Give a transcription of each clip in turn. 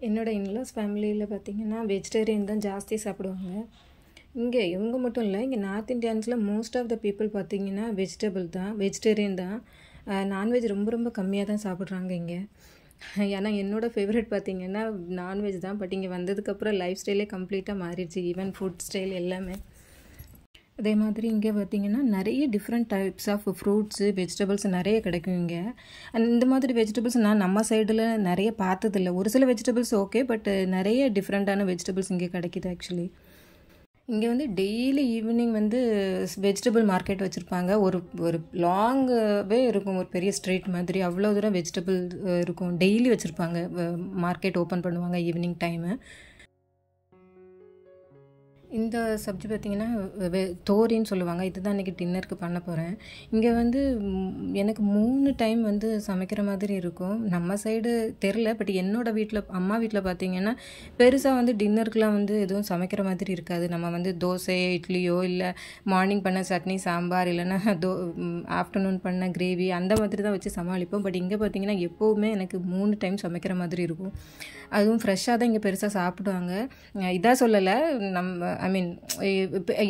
என்னோட இன்லாஸ் ஃபேமிலியில் பார்த்திங்கன்னா வெஜிடேரியன் தான் ஜாஸ்தி சாப்பிடுவாங்க. இங்கே இவங்க மட்டும் இல்லை, இங்கே நார்த் இந்தியன்ஸில் மோஸ்ட் ஆஃப் த பீப்புள் பார்த்திங்கன்னா வெஜிடேரியன் தான். நான்வெஜ் ரொம்ப ரொம்ப கம்மியாக தான் சாப்பிட்றாங்க இங்கே. ஏன்னா என்னோடய ஃபேவரட் பார்த்திங்கன்னா நான்வெஜ் தான். பட் இங்கே வந்ததுக்கப்புறம் லைஃப் ஸ்டைலே கம்ப்ளீட்டாக மாறிடுச்சு, ஈவன் ஃபுட் ஸ்டைல் எல்லாமே. அதே மாதிரி இங்கே பார்த்திங்கன்னா நிறைய different types of fruits vegetables நிறைய கிடைக்கும் இங்கே. அண்ட் இந்த மாதிரி வெஜிடபிள்ஸ் நான் நம்ம சைடில் நிறைய பார்த்ததில்ல. ஒரு சில வெஜிடபிள்ஸ் ஓகே, பட் நிறைய டிஃப்ரெண்ட்டான வெஜிடபிள்ஸ் இங்கே கிடைக்கிது. ஆக்சுவலி இங்கே வந்து டெய்லி ஈவினிங் வந்து வெஜிடபிள் மார்க்கெட் வச்சுருப்பாங்க. ஒரு லாங்காகவே இருக்கும், ஒரு பெரிய ஸ்ட்ரீட் மாதிரி. அவ்வளோ தூரம் வெஜிடபிள் இருக்கும், டெய்லி வச்சுருப்பாங்க. மார்க்கெட் ஓப்பன் பண்ணுவாங்க ஈவினிங் டைமு. இந்த சப்ஜி பார்த்திங்கன்னா தோரின்னு சொல்லுவாங்க. இதுதான் இன்றைக்கி டின்னருக்கு பண்ண போகிறேன். இங்கே வந்து எனக்கு 3 டைம் வந்து சமைக்கிற மாதிரி இருக்கும். நம்ம சைடு தெரில, பட் என்னோடய வீட்டில், அம்மா வீட்டில் பார்த்திங்கன்னா பெருசாக வந்து டின்னருக்குலாம் வந்து எதுவும் சமைக்கிற மாதிரி இருக்காது. நம்ம வந்து தோசை இட்லியோ, இல்லை மார்னிங் பண்ண சட்னி சாம்பார், இல்லைன்னா ஆஃப்டர்நூன் பண்ண கிரேவி, அந்த மாதிரி தான் வச்சு சமாளிப்போம். பட் இங்கே பார்த்திங்கன்னா எப்போவுமே எனக்கு 3 டைம் சமைக்கிற மாதிரி இருக்கும். அதுவும் ஃப்ரெஷ்ஷாக தான் இங்கே பெருசாக சாப்பிடுவாங்க. இதாக சொல்லலை,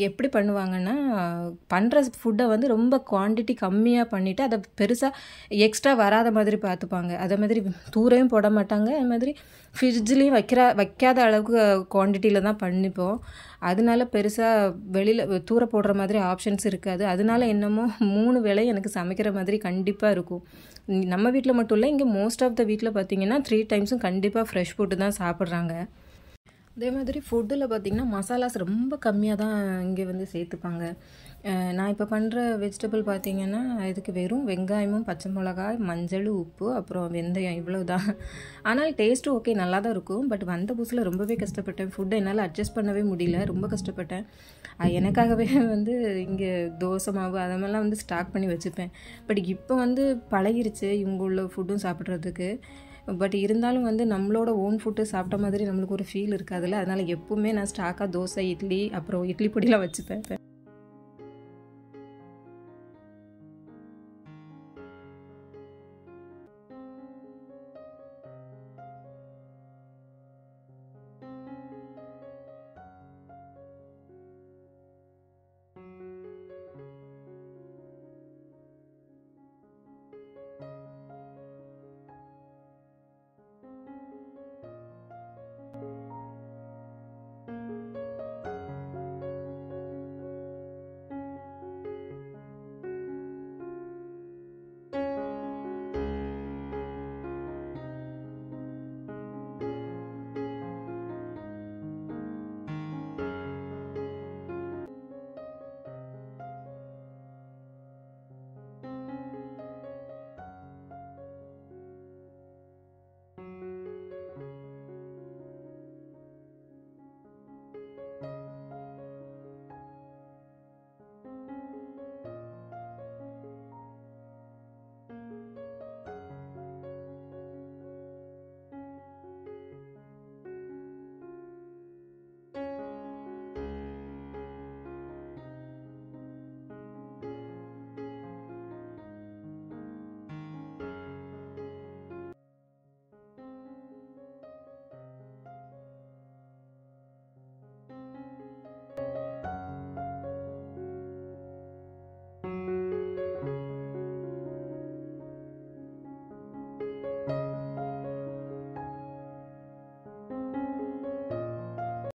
எப்படி பண்ணுவாங்கன்னா, பண்ணுற ஃபுட்டை வந்து ரொம்ப குவான்டிட்டி கம்மியாக பண்ணிவிட்டு அதை பெருசாக எக்ஸ்ட்ரா வராத மாதிரி பார்த்துப்பாங்க. அதே மாதிரி தூரையும் போட மாட்டாங்க. அது மாதிரி ஃப்ரிட்ஜ்லேயும் வைக்காத அளவுக்கு குவான்டிட்டியில் தான் பண்ணிப்போம். அதனால பெருசாக வெளியில் தூர போடுற மாதிரி ஆப்ஷன்ஸ் இருக்காது. அதனால என்னமோ 3 வேளை எனக்கு சமைக்கிற மாதிரி கண்டிப்பாக இருக்கும். நம்ம வீட்டில் மட்டும் இல்லை, இங்கே மோஸ்ட் ஆஃப் த வீட்டில் பார்த்திங்கன்னா 3 டைம்ஸும் கண்டிப்பாக ஃப்ரெஷ் ஃபுட்டு தான் சாப்பிட்றாங்க. அதே மாதிரி ஃபுட்டில் பார்த்திங்கன்னா மசாலாஸ் ரொம்ப கம்மியாக தான் இங்கே வந்து சேர்த்துப்பாங்க. நான் இப்போ பண்ணுற வெஜிடபிள் பார்த்திங்கன்னா இதுக்கு வெறும் வெங்காயமும் பச்சை மிளகாய், மஞ்சள், உப்பு, அப்புறம் வெந்தயம், இவ்வளோ தான். ஆனால் டேஸ்ட்டும் ஓகே, நல்லா தான் இருக்கும். பட் வந்த புதுசில் ரொம்பவே கஷ்டப்பட்டேன். ஃபுட்டை என்னால் அட்ஜஸ்ட் பண்ணவே முடியல, ரொம்ப கஷ்டப்பட்டேன். எனக்காகவே வந்து இங்கே தோசை மாவு அதெல்லாம் வந்து ஸ்டாக் பண்ணி வச்சுப்பேன். பட் இப்போ வந்து பழகிருச்சு இவங்க உள்ள ஃபுட்டும் சாப்பிட்றதுக்கு. பட் இருந்தாலும் வந்து நம்மளோட ஓன் ஃபுட்டு சாப்பிட்ட மாதிரி நம்மளுக்கு ஒரு ஃபீல் இருக்காதுல்ல. அதனால் எப்போவுமே நான் ஸ்டாக்காக தோசை, இட்லி, அப்புறம் இட்லி பொடியெலாம் வச்சுப்பேன்.